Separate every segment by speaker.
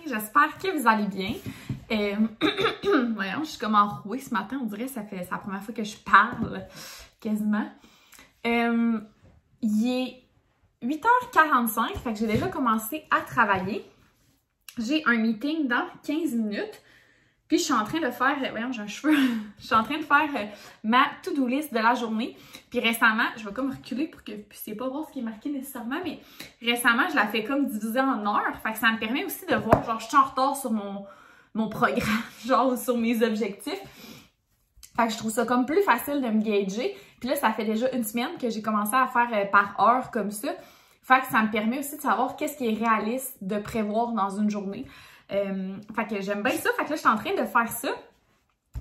Speaker 1: J'espère que vous allez bien. Voyons, je suis comme enrouée ce matin. On dirait que c'est la première fois que je parle, quasiment. Il est 8h45, fait que j'ai déjà commencé à travailler. J'ai un meeting dans 15 minutes. Puis je suis en train de faire, voyons, j'ai un cheveu. Je suis en train de faire ma to-do list de la journée. Puis récemment, je vais comme reculer pour que vous puissiez pas voir ce qui est marqué nécessairement, mais récemment, je la fais comme diviser en heures. Fait que ça me permet aussi de voir, genre, je suis en retard sur mon programme, genre, sur mes objectifs. Fait que je trouve ça comme plus facile de me gager. Puis là, ça fait déjà une semaine que j'ai commencé à faire par heure comme ça. Fait que ça me permet aussi de savoir qu'est-ce qui est réaliste de prévoir dans une journée. Fait que j'aime bien ça. Fait que là, je suis en train de faire ça.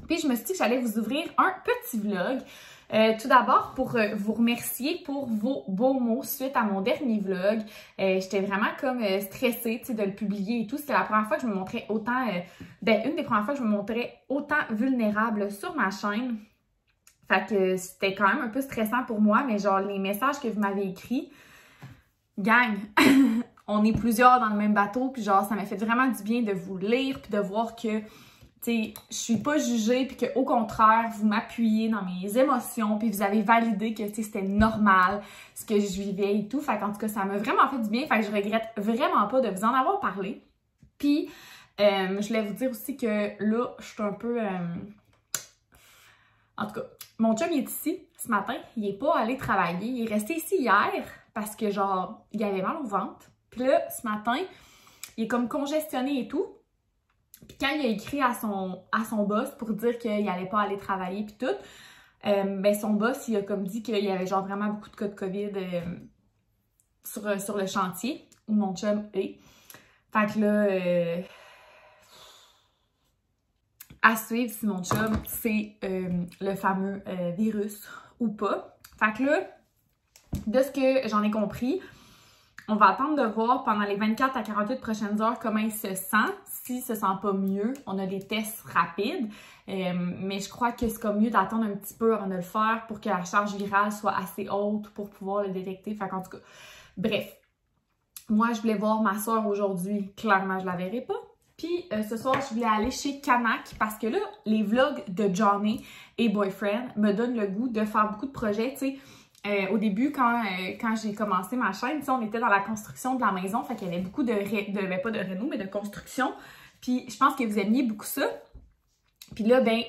Speaker 1: Puis je me suis dit que j'allais vous ouvrir un petit vlog. Tout d'abord, pour vous remercier pour vos beaux mots suite à mon dernier vlog. J'étais vraiment comme stressée de le publier et tout. C'était la première fois que je me montrais autant... une des premières fois que je me montrais autant vulnérable sur ma chaîne. Fait que c'était quand même un peu stressant pour moi. Mais genre, les messages que vous m'avez écrits... Gang! On est plusieurs dans le même bateau, puis genre, ça m'a fait vraiment du bien de vous lire, puis de voir que, tu sais, je suis pas jugée, puis qu'au contraire, vous m'appuyez dans mes émotions, puis vous avez validé que, tu sais, c'était normal, ce que je vivais et tout. Fait qu'en tout cas, ça m'a vraiment fait du bien, fait que je regrette vraiment pas de vous en avoir parlé. Puis, je voulais vous dire aussi que là, je suis un peu... En tout cas, mon chum, il est ici ce matin, il est pas allé travailler, il est resté ici hier, parce que, genre, il avait mal au ventre. Puis là, ce matin, il est comme congestionné et tout. Puis quand il a écrit à son boss pour dire qu'il n'allait pas aller travailler puis tout, ben son boss, il a comme dit qu'il y avait genre vraiment beaucoup de cas de COVID sur le chantier où mon chum est. Fait que là, à suivre si mon chum, c'est le fameux virus ou pas. Fait que là, de ce que j'en ai compris, on va attendre de voir pendant les 24 à 48 prochaines heures comment il se sent. S'il se sent pas mieux, on a des tests rapides. Mais je crois que c'est comme mieux d'attendre un petit peu avant de le faire pour que la charge virale soit assez haute pour pouvoir le détecter. Fait qu'en tout cas, bref. Moi, je voulais voir ma soeur aujourd'hui. Clairement, je la verrai pas. Puis ce soir, je voulais aller chez Canac parce que là, les vlogs de Johnny et Boyfriend me donnent le goût de faire beaucoup de projets, tu sais. Au début, quand j'ai commencé ma chaîne, on était dans la construction de la maison, fait qu'il y avait beaucoup pas de réno, mais de construction. Puis je pense que vous aimiez beaucoup ça. Puis là, ben,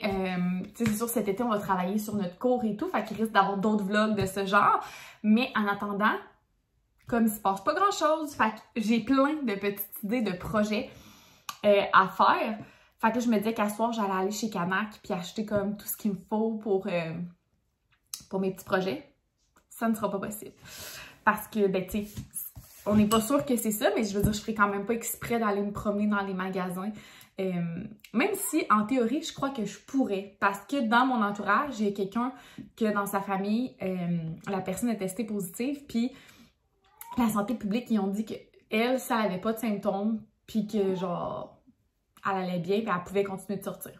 Speaker 1: c'est sûr, cet été, on va travailler sur notre cours et tout, fait qu'il risque d'avoir d'autres vlogs de ce genre. Mais en attendant, comme il se passe pas grand-chose, fait que j'ai plein de petites idées de projets à faire. Fait que là, je me disais qu'à ce soir, j'allais aller chez Canac puis acheter comme tout ce qu'il me faut pour mes petits projets. Ça ne sera pas possible. Parce que, ben, tu sais, on n'est pas sûr que c'est ça, mais je veux dire, je ferai quand même pas exprès d'aller me promener dans les magasins. Même si, en théorie, je crois que je pourrais. Parce que dans mon entourage, j'ai quelqu'un que dans sa famille, la personne est testée positive, puis la santé publique, ils ont dit qu'elle, ça n'avait pas de symptômes, puis que, genre, elle allait bien, puis elle pouvait continuer de sortir.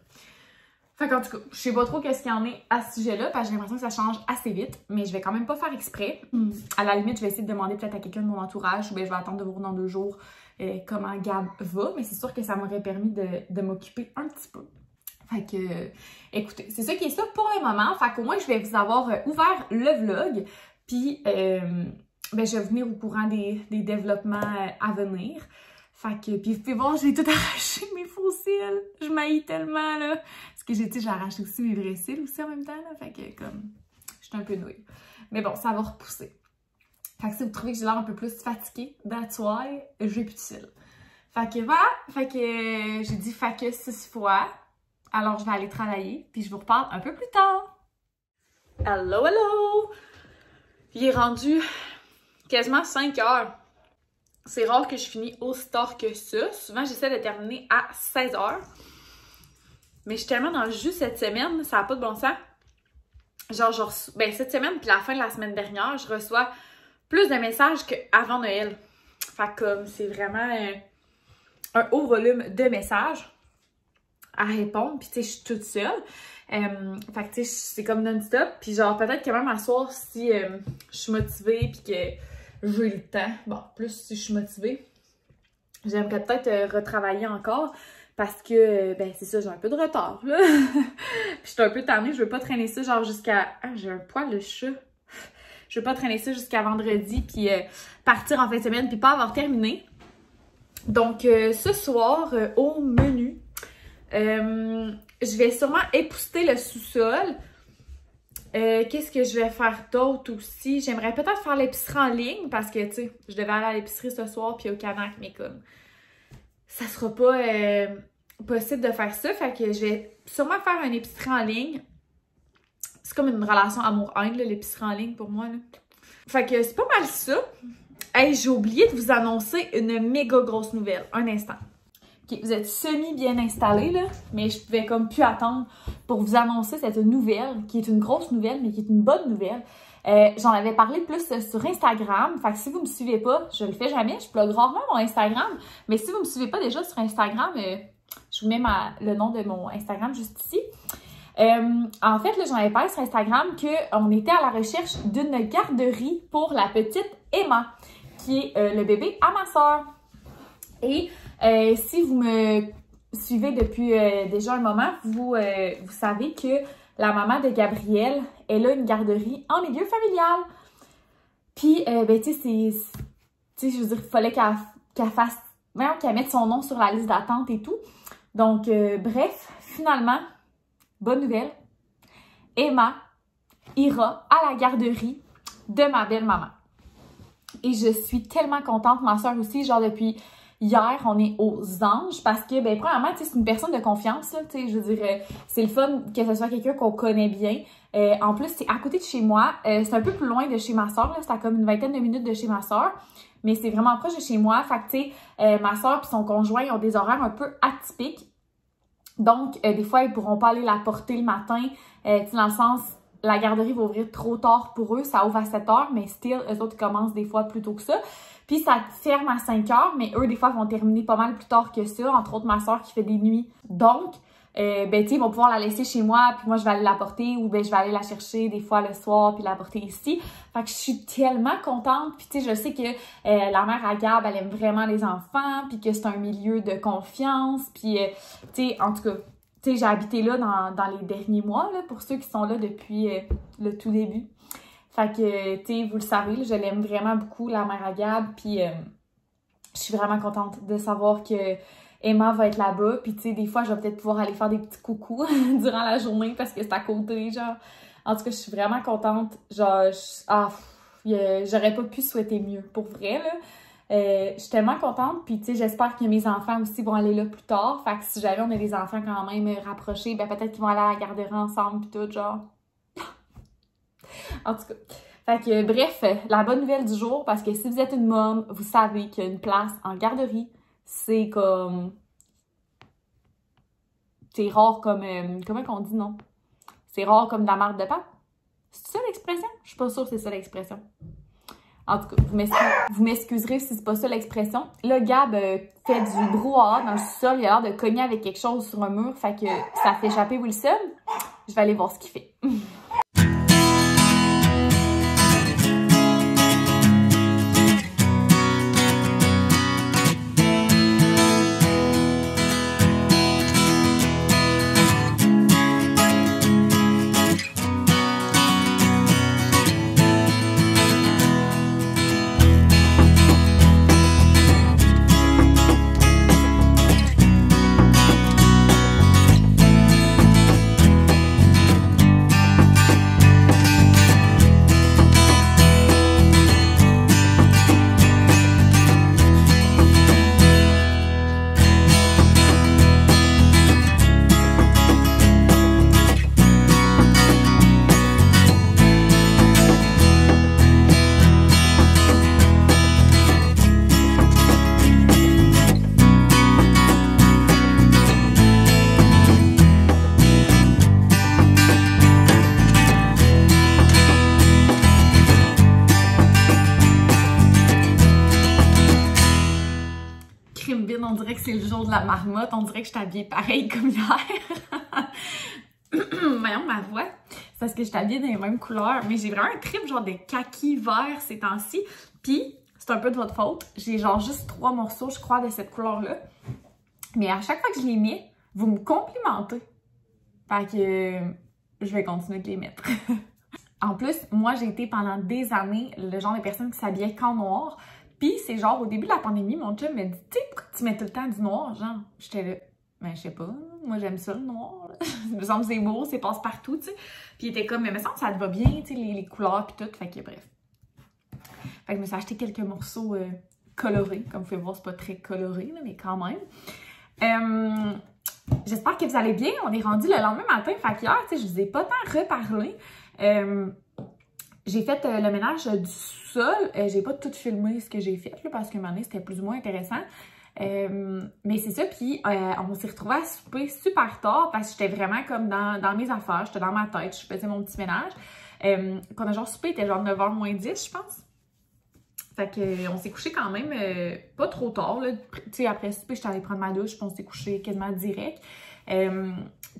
Speaker 1: Fait qu'en tout cas, je sais pas trop qu'est-ce qu'il y en est à ce sujet-là, parce que j'ai l'impression que ça change assez vite, mais je vais quand même pas faire exprès. À la limite, je vais essayer de demander peut-être à quelqu'un de mon entourage, ou bien je vais attendre de voir dans 2 jours comment Gab va, mais c'est sûr que ça m'aurait permis de m'occuper un petit peu. Fait que, écoutez, c'est ça qui est ça pour le moment. Fait qu'au moins, je vais vous avoir ouvert le vlog, puis ben, je vais venir au courant des développements à venir. Fait que, puis vous pouvez voir, j'ai tout arraché mes faux cils. Je m'haïs tellement, là. Parce que j'ai arraché aussi mes vrais cils aussi en même temps, là. Fait que, comme, je suis un peu nouée. Mais bon, ça va repousser. Fait que si vous trouvez que j'ai l'air un peu plus fatiguée, that's why, j'ai plus de cils. Fait que voilà. Fait que, j'ai dit fait que 6 fois. Alors, je vais aller travailler. Puis je vous reparle un peu plus tard. Hello, hello! Il est rendu quasiment 5 heures. C'est rare que je finis aussi tard que ça. Souvent, j'essaie de terminer à 16 h. Mais je suis tellement dans le jus cette semaine, ça n'a pas de bon sens. Genre, ben, cette semaine, puis la fin de la semaine dernière, je reçois plus de messages qu'avant Noël. Fait que comme, c'est vraiment... un haut volume de messages à répondre, puis tu sais, je suis toute seule. Fait que tu sais, c'est comme non-stop, puis genre peut-être quand même à soir si je suis motivée puis que j'ai le temps, bon, plus si je suis motivée, j'aimerais peut-être retravailler encore parce que, ben c'est ça, j'ai un peu de retard, là. Puis je suis un peu tannée, je veux pas traîner ça genre jusqu'à... Ah, j'ai un poil de chat! Je veux pas traîner ça jusqu'à vendredi, puis partir en fin de semaine, puis pas avoir terminé. Donc, ce soir, au menu, je vais sûrement épousseter le sous-sol. Qu'est-ce que je vais faire d'autre aussi? J'aimerais peut-être faire l'épicerie en ligne parce que, tu sais, je devais aller à l'épicerie ce soir puis au Canac, mais comme ça sera pas possible de faire ça. Fait que je vais sûrement faire une épicerie en ligne. C'est comme une relation amour-haine, l'épicerie en ligne pour moi, là. Fait que c'est pas mal ça. Hey, j'ai oublié de vous annoncer une méga grosse nouvelle. Un instant. Okay, vous êtes semi-bien installés, là, mais je pouvais comme plus attendre pour vous annoncer cette nouvelle, qui est une grosse nouvelle, mais qui est une bonne nouvelle. J'en avais parlé plus sur Instagram, fait que si vous me suivez pas, je le fais jamais, je plug rarement mon Instagram, mais si vous me suivez pas déjà sur Instagram, je vous mets le nom de mon Instagram juste ici. En fait, là, j'en avais parlé sur Instagram qu'on était à la recherche d'une garderie pour la petite Emma, qui est le bébé à ma soeur. Et si vous me suivez depuis déjà un moment, vous savez que la maman de Gabrielle, elle a une garderie en milieu familial. Puis, ben, tu sais, je veux dire, il fallait qu'elle mette son nom sur la liste d'attente et tout. Donc, bref, finalement, bonne nouvelle, Emma ira à la garderie de ma belle-maman. Et je suis tellement contente, ma soeur aussi, genre depuis hier, on est aux anges parce que, ben, premièrement, tu sais, c'est une personne de confiance, là, tu sais, je veux dire, c'est le fun que ce soit quelqu'un qu'on connaît bien. En plus, c'est à côté de chez moi, c'est un peu plus loin de chez ma soeur, là, c'est à comme une vingtaine de minutes de chez ma soeur, mais c'est vraiment proche de chez moi, fait que, tu sais, ma soeur et son conjoint, ils ont des horaires un peu atypiques. Donc, des fois, ils pourront pas aller la porter le matin, tu sais, dans le sens, la garderie va ouvrir trop tard pour eux, ça ouvre à 7 h, mais still, eux autres commencent des fois plus tôt que ça. Puis ça ferme à 5 h, mais eux, des fois, vont terminer pas mal plus tard que ça, entre autres ma soeur qui fait des nuits. Donc, ben, tu sais, ils vont pouvoir la laisser chez moi, puis moi, je vais aller la porter, ou ben, je vais aller la chercher des fois le soir, puis la porter ici. Fait que je suis tellement contente, puis tu sais, je sais que la mère à Gab, elle aime vraiment les enfants, puis que c'est un milieu de confiance, puis tu sais, en tout cas, tu sais, j'ai habité là dans les derniers mois, là, pour ceux qui sont là depuis le tout début. Fait que, tu sais, vous le savez, là, je l'aime vraiment beaucoup, la mère à Gab, puis je suis vraiment contente de savoir que Emma va être là-bas, puis tu sais, des fois, je vais peut-être pouvoir aller faire des petits coucous durant la journée parce que c'est à côté, genre. En tout cas, je suis vraiment contente, genre, j'aurais pas pu souhaiter mieux, pour vrai, là. Je suis tellement contente, puis tu sais, j'espère que mes enfants aussi vont aller là plus tard, fait que si jamais on a des enfants quand même rapprochés, ben peut-être qu'ils vont aller à la garderie ensemble, puis tout, genre. En tout cas, fait que bref, la bonne nouvelle du jour, parce que si vous êtes une môme, vous savez qu'il y a une place en garderie, c'est comme... C'est rare comme... comment qu'on dit, non? C'est rare comme de la marde de pain. C'est ça l'expression? Je suis pas sûre que c'est ça l'expression. En tout cas, vous m'excuserez si c'est pas ça l'expression. Là, Gab fait du brouhaha dans le sol. Il a l'air de cogner avec quelque chose sur un mur. Fait que ça fait échapper Wilson. Je vais aller voir ce qu'il fait. me bide, on dirait que c'est le jour de la marmotte, on dirait que je suis habillée pareil comme hier. Voyons ma voix, c'est parce que je suis habillée dans les mêmes couleurs, mais j'ai vraiment un trip genre de kaki vert ces temps-ci, puis c'est un peu de votre faute, j'ai genre juste 3 morceaux je crois de cette couleur-là, mais à chaque fois que je les mets, vous me complimentez, fait que je vais continuer de les mettre. En plus, moi j'ai été pendant des années le genre de personne qui s'habillait qu'en noir, puis c'est genre au début de la pandémie, mon chum me dit « Tu sais, pourquoi tu mets tout le temps du noir? » Genre, j'étais là. Ben, je sais pas, moi j'aime ça le noir, il me semble que c'est beau, c'est passe-partout, tu sais. Puis il était comme, mais il me semble que ça te va bien, tu sais, les couleurs pis tout, fait que bref. Fait que je me suis acheté quelques morceaux colorés, comme vous pouvez voir, c'est pas très coloré, là, mais quand même. J'espère que vous allez bien, on est rendu le lendemain matin, fait qu'hier, tu sais, je vous ai pas tant reparlé. J'ai fait le ménage du sol, j'ai pas tout filmé ce que j'ai fait, là, parce que un moment donné, c'était plus ou moins intéressant. Mais c'est ça, puis on s'est retrouvés à souper super tard parce que j'étais vraiment comme dans mes affaires, j'étais dans ma tête, je faisais mon petit ménage. Quand on a genre soupé, il était genre 9h moins 10, je pense. Fait que on s'est couché quand même pas trop tard, là. Tu sais, après souper, j'étais allée prendre ma douche, puis on s'est couché quasiment direct.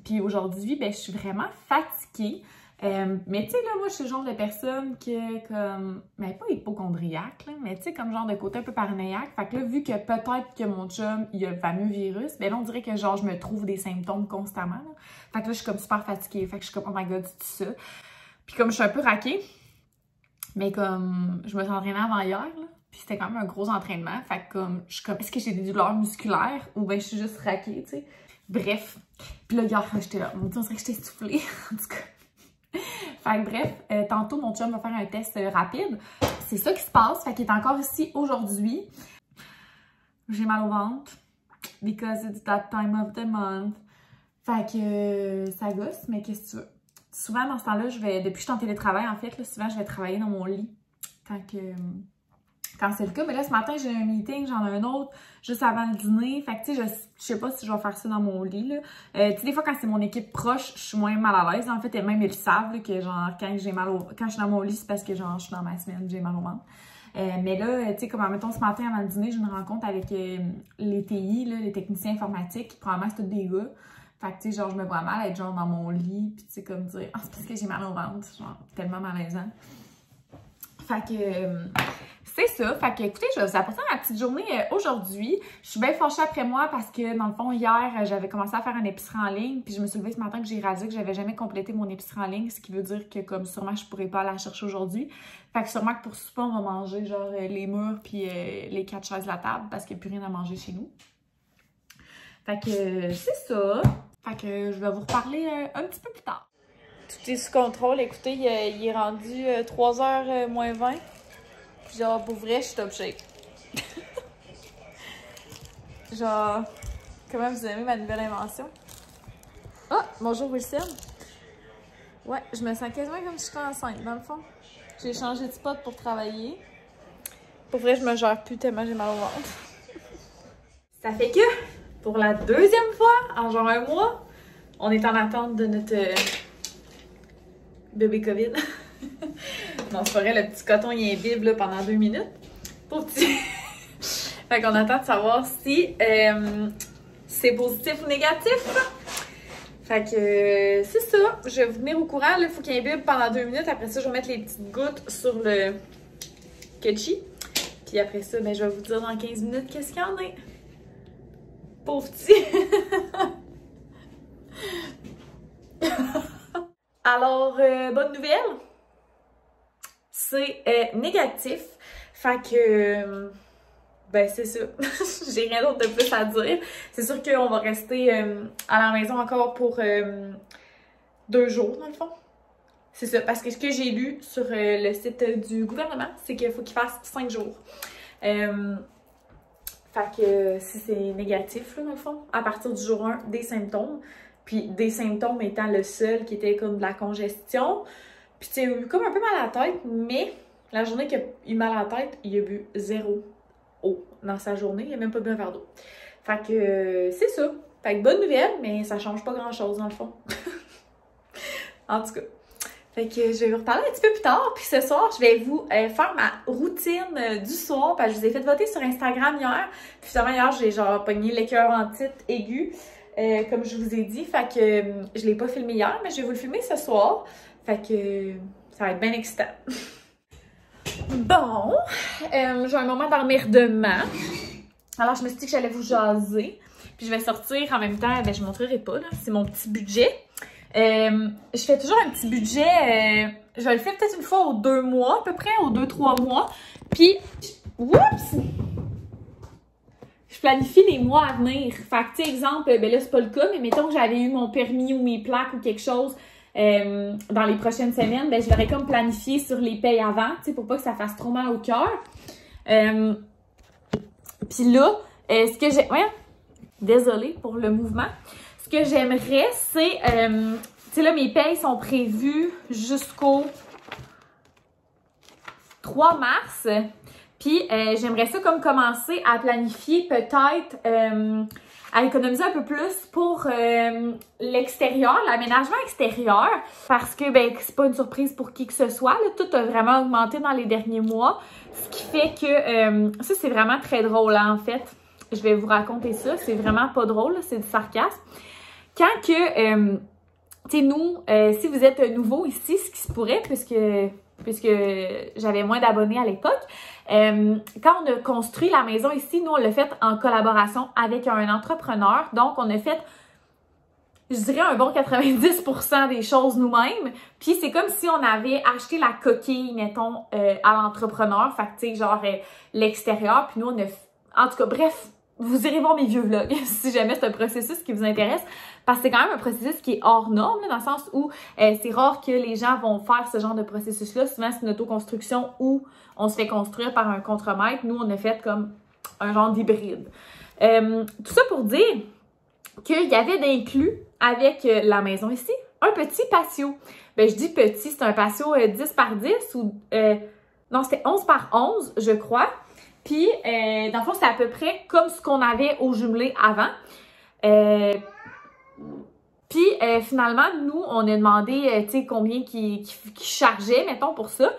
Speaker 1: Puis aujourd'hui, ben je suis vraiment fatiguée. Mais tu sais, là, moi, je suis le genre de personne qui est comme, mais pas hypochondriaque, là, mais tu sais, comme genre de côté un peu paranoïaque. Fait que là, vu que peut-être que mon chum, il a le fameux virus, ben là, on dirait que genre, je me trouve des symptômes constamment, là. Fait que là, je suis comme super fatiguée. Fait que je suis comme, oh my god, c'est ça. Puis comme je suis un peu raquée, mais comme, je me suis entraînée avant hier, là. Puis c'était quand même un gros entraînement. Fait que comme, je suis comme, est-ce que j'ai des douleurs musculaires ou ben je suis juste raquée, tu sais. Bref. Puis là, hier, j'étais là, mon Dieu, on dirait que j'étais essoufflée. En tout cas. Fait que bref, tantôt mon chum va faire un test rapide. C'est ça qui se passe. Fait qu'il est encore ici aujourd'hui. J'ai mal au ventre. Because it's that time of the month. Fait que ça gosse, mais qu'est-ce que tu veux? Souvent dans ce temps-là, depuis que je suis en télétravail en fait, là, souvent je vais travailler dans mon lit. Quand c'est le cas. Mais là, ce matin, j'ai un meeting, j'en ai un autre juste avant le dîner. Fait que, tu sais, je sais pas si je vais faire ça dans mon lit, là. Tu sais, des fois, quand c'est mon équipe proche, je suis moins mal à l'aise. En fait, et même, ils le savent, là, que, genre, quand je suis dans mon lit, c'est parce que, genre, je suis dans ma semaine, j'ai mal au ventre. Mais là, tu sais, comme, mettons, ce matin, avant le dîner, j'ai une rencontre avec les TI, là, les techniciens informatiques. Probablement, c'est tous des gars. Fait que, tu sais, genre, je me vois mal être, genre, dans mon lit. Puis, tu sais, comme dire, ah, c'est parce que j'ai mal au ventre. Genre, tellement malaisant. Fait que... c'est ça. Fait que, écoutez, je vais vous apporter ma petite journée aujourd'hui. Je suis bien fâchée après moi parce que, dans le fond, hier, j'avais commencé à faire une épicerie en ligne. Puis je me suis levée ce matin que j'ai réalisé que j'avais jamais complété mon épicerie en ligne. Ce qui veut dire que, comme, sûrement, je pourrais pas aller la chercher aujourd'hui. Fait que sûrement que pour souper, on va manger, genre, les murs puis les 4 chaises de la table parce qu'il n'y a plus rien à manger chez nous. Fait que, c'est ça. Fait que je vais vous reparler un petit peu plus tard. Tout est sous contrôle. Écoutez, il est rendu 3h moins 20. Puis genre, pour vrai, je suis top shape. Genre, comment vous aimez ma nouvelle invention? Ah, bonjour Wilson. Ouais, je me sens quasiment comme si j'étais enceinte, dans le fond. J'ai changé de spot pour travailler. Pour vrai, je me gère plus tellement j'ai mal au ventre. Ça fait que, pour la deuxième fois, en genre un mois, on est en attente de notre bébé COVID. Non, c'est pas vrai, le petit coton, il imbibe là, pendant 2 minutes. Pour petit. Fait qu'on attend de savoir si c'est positif ou négatif. Fait que c'est ça. Je vais vous tenir au courant. Il faut qu'il imbibe pendant 2 minutes. Après ça, je vais mettre les petites gouttes sur le ketchi. Puis après ça, ben, je vais vous dire dans 15 minutes qu'est-ce qu'il y en a. Pauvre petit. Alors, bonne nouvelle. C'est négatif. Fait que, ben c'est ça. J'ai rien d'autre de plus à dire. C'est sûr qu'on va rester à la maison encore pour 2 jours, dans le fond. C'est ça, parce que ce que j'ai lu sur le site du gouvernement, c'est qu'il faut qu'il fasse 5 jours. Fait que si c'est négatif, là, dans le fond, à partir du jour 1, des symptômes. Puis des symptômes étant le seul qui était comme de la congestion. Puis tu sais, il a eu comme un peu mal à la tête, mais la journée qu'il a eu mal à la tête, il a bu 0 eau dans sa journée. Il a même pas bu un verre d'eau. Fait que c'est ça. Fait que bonne nouvelle, mais ça change pas grand-chose dans le fond. En tout cas. Fait que je vais vous reparler un petit peu plus tard. Puis ce soir, je vais vous faire ma routine du soir. Parce que je vous ai fait voter sur Instagram hier. Puis finalement, hier, j'ai genre pogné l'écœur en titre aigu. Comme je vous ai dit. Fait que je l'ai pas filmé hier, mais je vais vous le filmer ce soir. Fait que ça va être bien excitant. Bon, j'ai un moment d'emmerdement. Alors, je me suis dit que j'allais vous jaser. Puis je vais sortir en même temps. Ben, je ne montrerai pas, là. C'est mon petit budget. Je fais toujours un petit budget. Je vais le faire peut-être une fois aux 2 mois, à peu près, aux 2-3 mois. Puis, oups! Je planifie les mois à venir. Fait que, tu sais, exemple, ben là, c'est pas le cas, mais mettons que j'avais eu mon permis ou mes plaques ou quelque chose dans les prochaines semaines, ben je l'aurais comme planifié sur les payes avant, tu sais, pour pas que ça fasse trop mal au cœur. Puis là, ce que j'ai... Ouais, désolée pour le mouvement. Ce que j'aimerais, c'est... tu sais, là, mes payes sont prévues jusqu'au 3 mars. Puis, j'aimerais ça comme commencer à planifier peut-être... à économiser un peu plus pour l'extérieur, l'aménagement extérieur, parce que ben c'est pas une surprise pour qui que ce soit, là, tout a vraiment augmenté dans les derniers mois, ce qui fait que ça c'est vraiment très drôle hein, en fait. Je vais vous raconter ça, c'est vraiment pas drôle, c'est du sarcasme. Quand que, tu sais nous, si vous êtes nouveau ici, ce qui se pourrait, puisque j'avais moins d'abonnés à l'époque, quand on a construit la maison ici, nous, on l'a fait en collaboration avec un entrepreneur. Donc, on a fait, je dirais, un bon 90% des choses nous-mêmes. Puis, c'est comme si on avait acheté la coquille, mettons, à l'entrepreneur. Fait que, tu sais, genre, l'extérieur. Puis, nous, on a... En tout cas, bref, vous irez voir mes vieux vlogs si jamais c'est un processus qui vous intéresse. Parce que c'est quand même un processus qui est hors norme, là, dans le sens où c'est rare que les gens vont faire ce genre de processus-là. Souvent, c'est une autoconstruction où on se fait construire par un contremaître. Nous, on a fait comme un genre d'hybride. Tout ça pour dire qu'il y avait d'inclus avec la maison ici un petit patio. Ben, je dis petit, c'est un patio 10 par 10 ou... non, c'était 11 par 11, je crois. Puis, dans le fond, c'est à peu près comme ce qu'on avait au jumelé avant. Puis, finalement, nous, on a demandé, tu sais, combien qui chargeait, mettons, pour ça.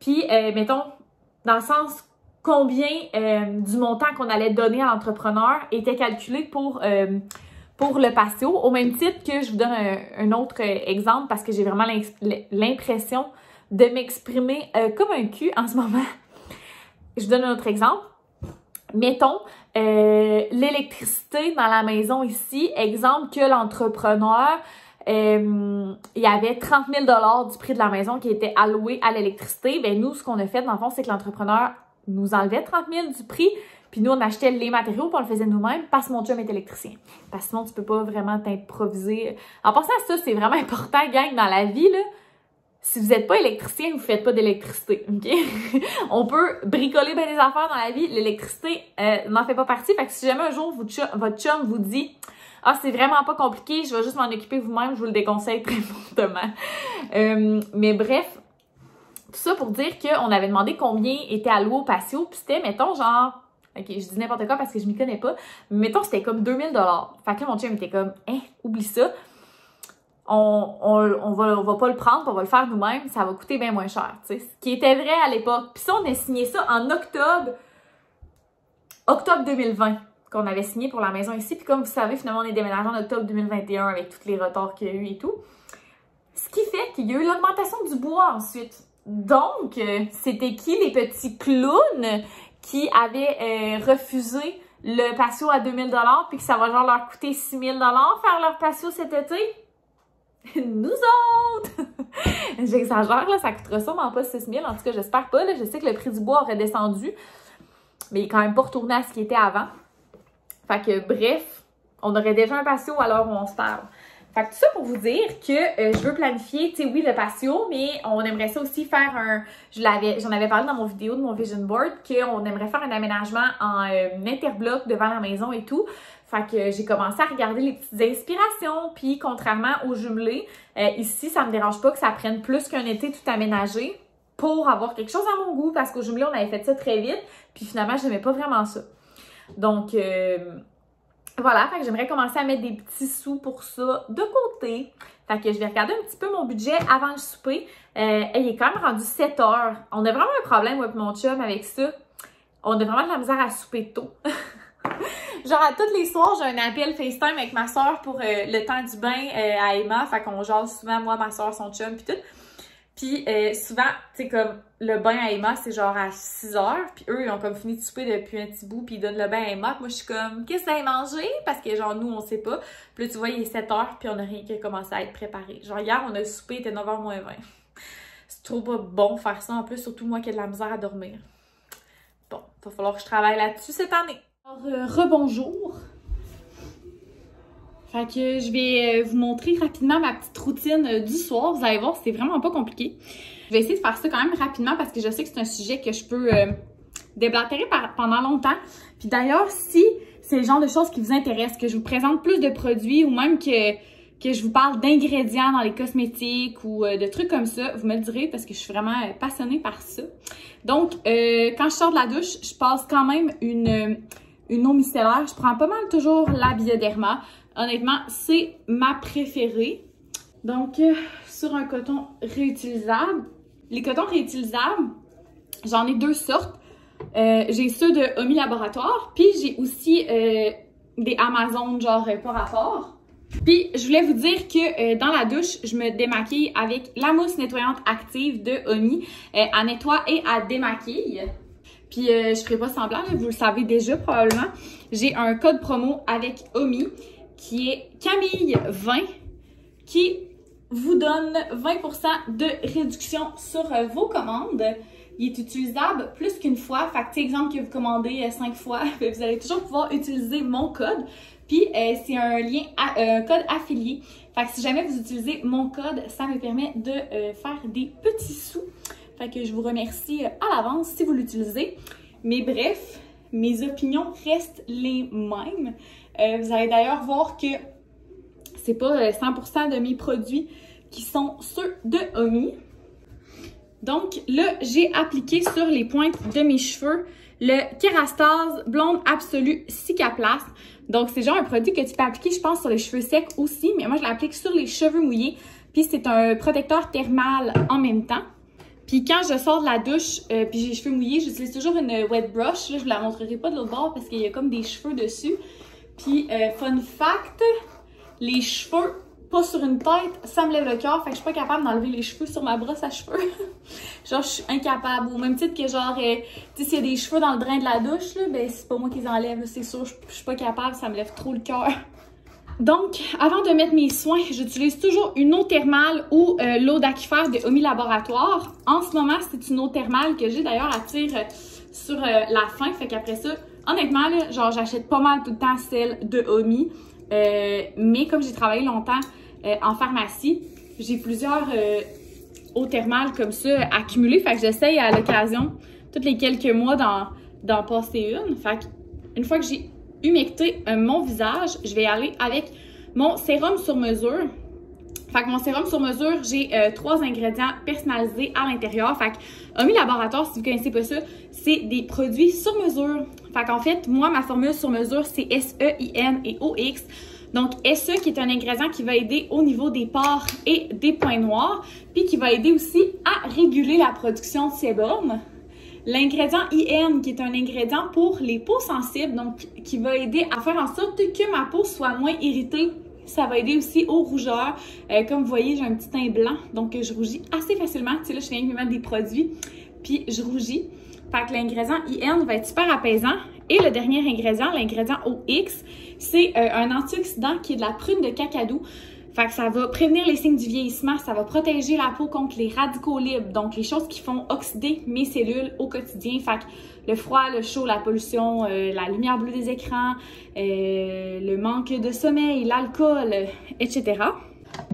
Speaker 1: Puis, mettons, dans le sens, combien du montant qu'on allait donner à l'entrepreneur était calculé pour le patio. Au même titre que je vous donne un autre exemple, parce que j'ai vraiment l'impression de m'exprimer comme un cul en ce moment. Je vous donne un autre exemple. Mettons, l'électricité dans la maison ici, exemple que l'entrepreneur, il y avait 30 000 $ du prix de la maison qui était alloué à l'électricité. Ben nous, ce qu'on a fait, dans le fond, c'est que l'entrepreneur nous enlevait 30 000 du prix, puis nous, on achetait les matériaux, puis on le faisait nous-mêmes, parce que mon chum est électricien. Parce que sinon, tu peux pas vraiment t'improviser. En passant à ça, c'est vraiment important, gang, dans la vie, là. Si vous n'êtes pas électricien, vous ne faites pas d'électricité, OK? On peut bricoler bien des affaires dans la vie. L'électricité n'en fait pas partie. Fait que si jamais un jour, votre chum vous dit « Ah, c'est vraiment pas compliqué, je vais juste m'en occuper vous-même », je vous le déconseille très fortement. Mais bref, tout ça pour dire qu'on avait demandé combien était alloué au patio. Puis c'était, mettons, genre... OK, je dis n'importe quoi parce que je m'y connais pas. Mais mettons, c'était comme 2 000 $. Fait que là, mon chum était comme « Hein, oublie ça. » On va pas le prendre, on va le faire nous-mêmes, ça va coûter bien moins cher, tu sais. Ce qui était vrai à l'époque. Puis ça, on a signé ça en octobre 2020, qu'on avait signé pour la maison ici. Puis comme vous savez, finalement, on est déménagé en octobre 2021 avec tous les retards qu'il y a eu et tout. Ce qui fait qu'il y a eu l'augmentation du bois ensuite. Donc, c'était qui les petits clowns qui avaient refusé le patio à 2 000 $ puis que ça va genre leur coûter 6 000 $ faire leur patio cet été? Nous autres! J'exagère, là, ça coûtera sûrement pas 6 000. En tout cas, j'espère pas. Là. Je sais que le prix du bois aurait descendu, mais il est quand même pas retourné à ce qu'il était avant. Fait que, bref, on aurait déjà un patio à l'heure où on se parle. Fait que tout ça pour vous dire que je veux planifier, tu sais, oui, le patio, mais on aimerait ça aussi faire un... J'en avais parlé dans mon vidéo de mon vision board, qu'on aimerait faire un aménagement en interbloc devant la maison et tout. Fait que j'ai commencé à regarder les petites inspirations, puis contrairement au jumelé, ici, ça me dérange pas que ça prenne plus qu'un été tout aménagé pour avoir quelque chose à mon goût, parce qu'au jumelé, on avait fait ça très vite, puis finalement, je n'aimais pas vraiment ça. Donc, Voilà, fait que j'aimerais commencer à mettre des petits sous pour ça de côté. Fait que je vais regarder un petit peu mon budget avant le souper. Il est quand même rendu 7 heures. On a vraiment un problème, moi et mon chum, avec ça. On a vraiment de la misère à souper tôt. Genre, à tous les soirs, j'ai un appel FaceTime avec ma soeur pour le temps du bain à Emma. Fait qu'on jase souvent, moi, ma soeur, son chum, puis tout. Puis souvent, tu sais, comme le bain à Emma, c'est genre à 6 heures. Puis eux, ils ont comme fini de souper depuis un petit bout. Puis ils donnent le bain à Emma. Puis moi, je suis comme, qu'est-ce que ça a mangé? Parce que genre, nous, on sait pas. Puis là, tu vois, il est 7 heures. Puis on a rien qui a commencé à être préparé. Genre, hier, on a soupé, il était 9h moins 20. C'est trop pas bon faire ça. En plus, surtout moi qui ai de la misère à dormir. Bon, il va falloir que je travaille là-dessus cette année. Alors, rebonjour. Fait que je vais vous montrer rapidement ma petite routine du soir. Vous allez voir, c'est vraiment pas compliqué. Je vais essayer de faire ça quand même rapidement parce que je sais que c'est un sujet que je peux déblatérer pendant longtemps. Puis d'ailleurs, si c'est le genre de choses qui vous intéressent, que je vous présente plus de produits ou même que je vous parle d'ingrédients dans les cosmétiques ou de trucs comme ça, vous me le direz parce que je suis vraiment passionnée par ça. Donc, quand je sors de la douche, je passe quand même une eau micellaire. Je prends pas mal toujours la Bioderma. Honnêtement, c'est ma préférée. Donc, sur un coton réutilisable. Les cotons réutilisables, j'en ai 2 sortes. J'ai ceux de Omi Laboratoire, puis j'ai aussi des Amazon, genre par rapport. Puis, je voulais vous dire que dans la douche, je me démaquille avec la mousse nettoyante active de Omi. Elle nettoie et elle démaquille. Puis, je ferai pas semblant, là, vous le savez déjà probablement. J'ai un code promo avec Omi qui est Camille20 qui vous donne 20% de réduction sur vos commandes. Il est utilisable plus qu'une fois. Fait que, exemple que vous commandez 5 fois, vous allez toujours pouvoir utiliser mon code. Puis, c'est un lien, un code affilié. Fait que si jamais vous utilisez mon code, ça me permet de faire des petits sous. Fait que je vous remercie à l'avance si vous l'utilisez. Mais bref, mes opinions restent les mêmes. Vous allez d'ailleurs voir que c'est pas 100% de mes produits qui sont ceux de Omi. Donc là, j'ai appliqué sur les pointes de mes cheveux le Kerastase Blonde Absolue Cicaplast. Donc c'est genre un produit que tu peux appliquer, je pense, sur les cheveux secs aussi, mais moi je l'applique sur les cheveux mouillés. Puis c'est un protecteur thermal en même temps. Puis quand je sors de la douche, puis j'ai les cheveux mouillés, j'utilise toujours une wet brush. Là, je vous la montrerai pas de l'autre bord parce qu'il y a comme des cheveux dessus. Puis, fun fact, les cheveux, pas sur une tête, ça me lève le cœur. Fait que je suis pas capable d'enlever les cheveux sur ma brosse à cheveux. Genre, je suis incapable. Au même titre que genre, tu sais, s'il y a des cheveux dans le drain de la douche, là, ben c'est pas moi qui les enlève, c'est sûr. Je suis pas capable, ça me lève trop le cœur. Donc, avant de mettre mes soins, j'utilise toujours une eau thermale ou l'eau d'aquifère de Omi Laboratoire. En ce moment, c'est une eau thermale que j'ai d'ailleurs à tirer sur la fin. Fait qu'après ça, honnêtement, là, genre, j'achète pas mal tout le temps celle de Omi. Mais comme j'ai travaillé longtemps en pharmacie, j'ai plusieurs eaux thermales comme ça accumulées. Fait que j'essaye à l'occasion, tous les quelques mois, d'en passer une. Fait qu'une fois que j'ai humecté mon visage, je vais aller avec mon sérum sur mesure. Fait que mon sérum sur mesure, j'ai 3 ingrédients personnalisés à l'intérieur. Fait que Omi Laboratoire, si vous connaissez pas ça, c'est des produits sur mesure. Fait qu'en fait, moi, ma formule sur mesure, c'est SEIN et OX. Donc, SE qui est un ingrédient qui va aider au niveau des pores et des points noirs, puis qui va aider aussi à réguler la production de sébum. L'ingrédient IN qui est un ingrédient pour les peaux sensibles, donc qui va aider à faire en sorte que ma peau soit moins irritée. Ça va aider aussi aux rougeurs. Comme vous voyez, j'ai un petit teint blanc, donc je rougis assez facilement. Tu sais, là, je viens de mettre des produits, puis je rougis. Fait que l'ingrédient IN va être super apaisant. Et le dernier ingrédient, l'ingrédient OX, c'est un antioxydant qui est de la prune de cacadou. Fait que ça va prévenir les signes du vieillissement, ça va protéger la peau contre les radicaux libres, donc les choses qui font oxyder mes cellules au quotidien. Fait que le froid, le chaud, la pollution, la lumière bleue des écrans, le manque de sommeil, l'alcool, etc.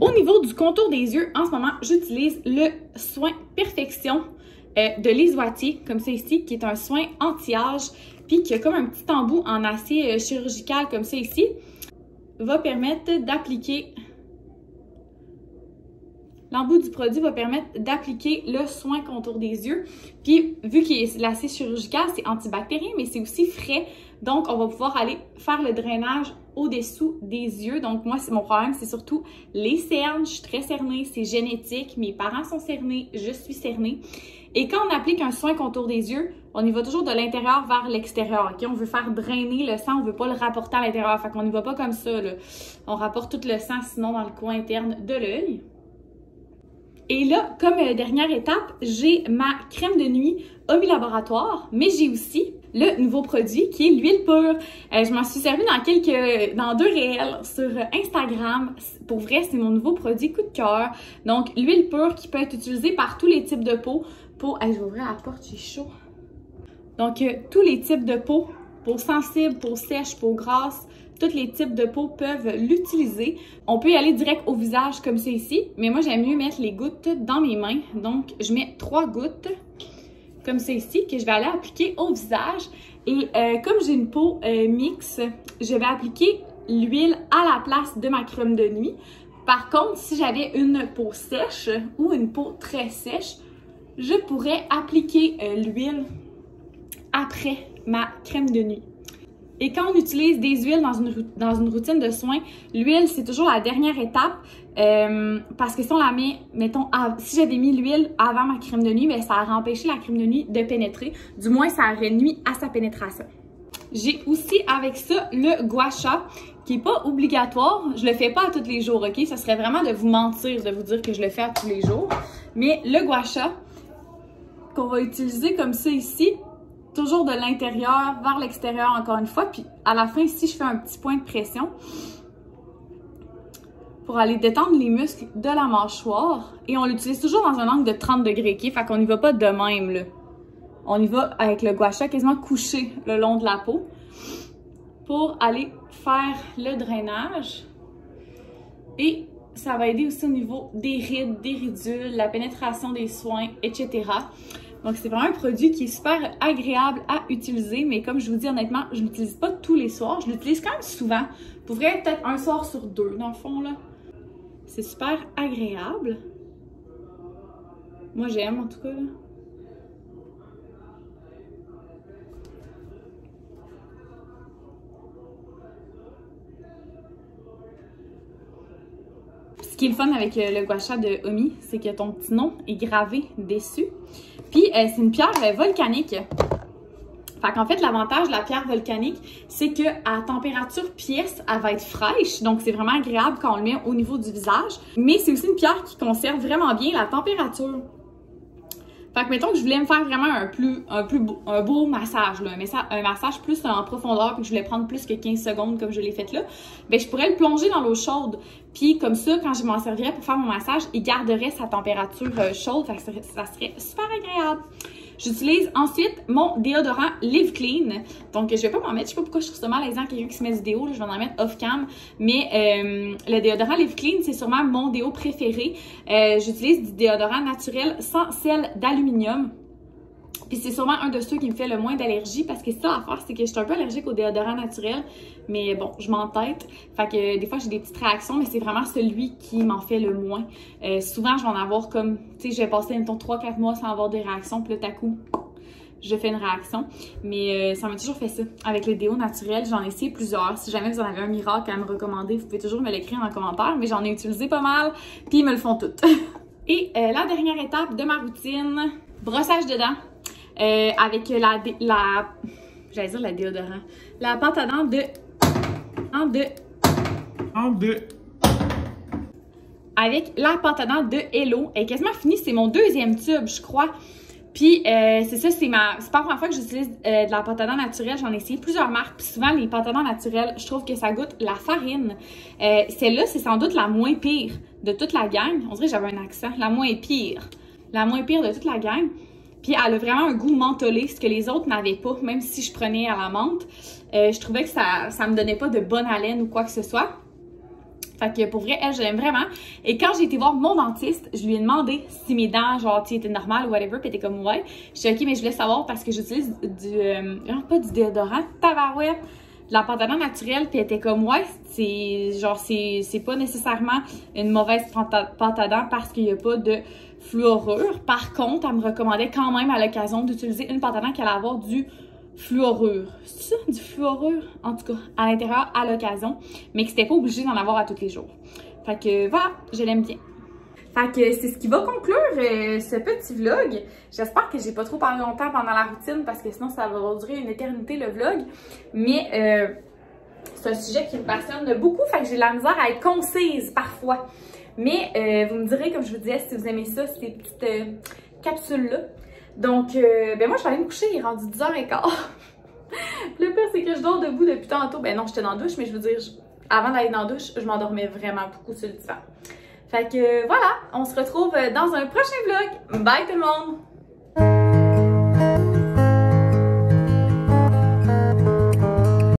Speaker 1: Au niveau du contour des yeux, en ce moment, j'utilise le soin Perfection de Lise Wattier, comme ça ici, qui est un soin anti-âge, puis qui a comme un petit embout en acier chirurgical comme ça ici, va permettre d'appliquer L'embout du produit va permettre d'appliquer le soin contour des yeux. Puis, vu qu'il est lacet chirurgical, c'est antibactérien, mais c'est aussi frais. Donc, on va pouvoir aller faire le drainage au-dessous des yeux. Donc, moi, mon problème, c'est surtout les cernes. Je suis très cernée, c'est génétique. Mes parents sont cernés, je suis cernée. Et quand on applique un soin contour des yeux, on y va toujours de l'intérieur vers l'extérieur. Okay? On veut faire drainer le sang, on veut pas le rapporter à l'intérieur. Fait qu'on y va pas comme ça, là. On rapporte tout le sang, sinon, dans le coin interne de l'œil. Et là, comme dernière étape, j'ai ma crème de nuit Omi Laboratoire, mais j'ai aussi le nouveau produit qui est l'huile pure. Je m'en suis servie dans 2 réels sur Instagram. Pour vrai, c'est mon nouveau produit coup de cœur. Donc, l'huile pure qui peut être utilisée par tous les types de peau. Je vais ouvrir la porte, j'ai chaud. Donc, tous les types de peau, peau sensible, peau sèche, peau grasse, tous les types de peau peuvent l'utiliser. On peut y aller direct au visage comme c'est ici, mais moi j'aime mieux mettre les gouttes dans mes mains. Donc je mets 3 gouttes comme c'est ici que je vais aller appliquer au visage. Et comme j'ai une peau mixte, je vais appliquer l'huile à la place de ma crème de nuit. Par contre, si j'avais une peau sèche ou une peau très sèche, je pourrais appliquer l'huile après ma crème de nuit. Et quand on utilise des huiles dans une routine de soins, l'huile, c'est toujours la dernière étape parce que si on la met, mettons, si j'avais mis l'huile avant ma crème de nuit, bien, ça aurait empêché la crème de nuit de pénétrer. Du moins, ça aurait nuit à sa pénétration. J'ai aussi avec ça le gua sha qui n'est pas obligatoire. Je le fais pas à tous les jours, ok? Ça serait vraiment de vous mentir, de vous dire que je le fais à tous les jours. Mais le gua sha qu'on va utiliser comme ça ici, toujours de l'intérieur vers l'extérieur encore une fois. Puis à la fin ici, je fais un petit point de pression pour aller détendre les muscles de la mâchoire. Et on l'utilise toujours dans un angle de 30 degrés, ok? Fait qu'on n'y va pas de même, là. On y va avec le gua sha quasiment couché le long de la peau pour aller faire le drainage. Et ça va aider aussi au niveau des rides, des ridules, la pénétration des soins, etc. Donc, c'est vraiment un produit qui est super agréable à utiliser, mais comme je vous dis honnêtement, je ne l'utilise pas tous les soirs. Je l'utilise quand même souvent. Pour vrai, peut-être un soir sur 2, dans le fond, là. C'est super agréable. Moi, j'aime, en tout cas, là. Ce qui est le fun avec le gua sha de Omi, c'est que ton petit nom est gravé dessus. Puis, c'est une pierre volcanique. Fait qu'en fait, l'avantage de la pierre volcanique, c'est qu'à température pièce, elle va être fraîche. Donc, c'est vraiment agréable quand on le met au niveau du visage. Mais c'est aussi une pierre qui conserve vraiment bien la température. Fait que mettons que je voulais me faire vraiment un beau massage, là, un massage plus en profondeur, puis que je voulais prendre plus que 15 secondes comme je l'ai fait là, bien je pourrais le plonger dans l'eau chaude. Puis comme ça, quand je m'en servirais pour faire mon massage, il garderait sa température chaude, fait que ça serait super agréable. J'utilise ensuite mon déodorant Live Clean. Donc, je vais pas m'en mettre. Je sais pas pourquoi je trouve ça malaisant quelqu'un qui se met du déo. Là, je vais en mettre off-cam. Mais le déodorant Live Clean, c'est sûrement mon déo préféré. J'utilise du déodorant naturel sans sel d'aluminium. Puis c'est sûrement un de ceux qui me fait le moins d'allergie parce que ça à faire, c'est que je suis un peu allergique au déodorant naturel. Mais bon, je m'entête. Fait que des fois, j'ai des petites réactions, mais c'est vraiment celui qui m'en fait le moins. Souvent, je vais en avoir comme, tu sais, je vais passer, mettons, 3-4 mois sans avoir des réactions. Puis là, tout à coup, je fais une réaction. Mais ça m'a toujours fait ça. Avec les déos naturels, j'en ai essayé plusieurs. Si jamais vous en avez un miracle à me recommander, vous pouvez toujours me l'écrire en commentaire. Mais j'en ai utilisé pas mal, puis ils me le font toutes. Et la dernière étape de ma routine, brossage de dents. Avec j'allais dire la déodorant. La pâte à dents avec la pâte à dents de Hello. Elle est quasiment finie. C'est mon 2e tube, je crois. Puis, c'est ça, c'est pas la première fois que j'utilise de la pâte à dents naturelle. J'en ai essayé plusieurs marques. Puis souvent, les pâtes à dents naturelles, je trouve que ça goûte la farine. Celle-là, c'est sans doute la moins pire de toute la gang. On dirait que j'avais un accent. La moins pire. La moins pire de toute la gang. Puis elle a vraiment un goût mentholé, ce que les autres n'avaient pas, même si je prenais à la menthe. Je trouvais que ça me donnait pas de bonne haleine ou quoi que ce soit. Fait que pour vrai, elle, je l'aime vraiment. Et quand j'ai été voir mon dentiste, je lui ai demandé si mes dents, genre, étaient normales ou whatever, puis elle était comme ouais. Je suis ok, mais je voulais savoir parce que j'utilise pas du déodorant, tabarouette. de la pâte à dents naturelle, puis elle était comme, ouais, c'est pas nécessairement une mauvaise pâte à dents parce qu'il n'y a pas de fluorure. Par contre, elle me recommandait quand même à l'occasion d'utiliser une pâte à dents qui allait avoir du fluorure. C'est ça, du fluorure? En tout cas, à l'intérieur, à l'occasion, mais que c'était pas obligé d'en avoir à tous les jours. Fait que voilà, je l'aime bien. Fait que c'est ce qui va conclure ce petit vlog. J'espère que j'ai pas trop parlé longtemps pendant la routine parce que sinon ça va durer une éternité le vlog. Mais c'est un sujet qui me passionne beaucoup, fait que j'ai de la misère à être concise parfois. Mais vous me direz, comme je vous disais, si vous aimez ça, ces petites capsules-là. Donc, ben moi je vais aller me coucher, il est rendu 10h15. Le pire c'est que je dors debout depuis tantôt. Ben non, j'étais dans la douche, mais je veux dire, avant d'aller dans la douche, je m'endormais vraiment beaucoup sur le divan. Fait que voilà, on se retrouve dans un prochain vlog. Bye tout le monde!